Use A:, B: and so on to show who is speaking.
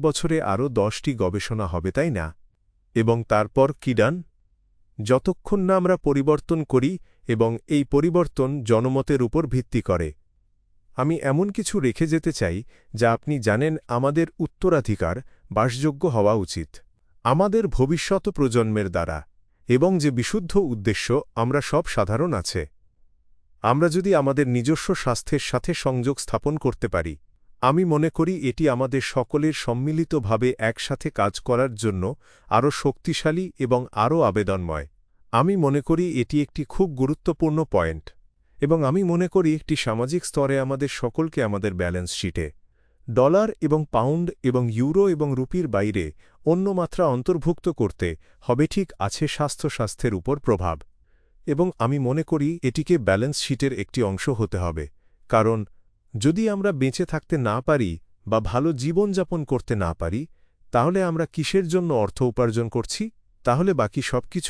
A: বছরে আরও 10টি গবেষণা হবে, তাই না? এবং তারপর কি ডান? যতক্ষণ না আমরা পরিবর্তন করি এবং এই পরিবর্তন জনমতের উপর ভিত্তি করে। আমি এমন কিছু রেখে যেতে চাই যা আপনি জানেন আমাদের উত্তরাধিকার বাসযোগ্য হওয়া উচিত, আমাদের ভবিষ্যৎ প্রজন্মের দ্বারা, এবং যে বিশুদ্ধ উদ্দেশ্য আমরা সব সাধারণ আছে। আমরা যদি আমাদের নিজস্ব স্বাস্থ্যের সাথে সংযোগ স্থাপন করতে পারি, আমি মনে করি এটি আমাদের সকলের সম্মিলিতভাবে একসাথে কাজ করার জন্য আরও শক্তিশালী এবং আরও আবেদনময়। আমি মনে করি এটি একটি খুব গুরুত্বপূর্ণ পয়েন্ট, এবং আমি মনে করি একটি সামাজিক স্তরে আমাদের সকলকে আমাদের ব্যালেন্স শিটে ডলার এবং পাউন্ড এবং ইউরো এবং রুপির বাইরে অন্য মাত্রা অন্তর্ভুক্ত করতে হবে। ঠিক আছে, স্বাস্থ্যের উপর প্রভাব, এবং আমি মনে করি এটিকে ব্যালেন্স শিটের একটি অংশ হতে হবে, কারণ যদি আমরা বেঁচে থাকতে না পারি বা ভালো জীবনযাপন করতে না পারি, তাহলে আমরা কিসের জন্য অর্থ উপার্জন করছি? তাহলে বাকি সবকিছু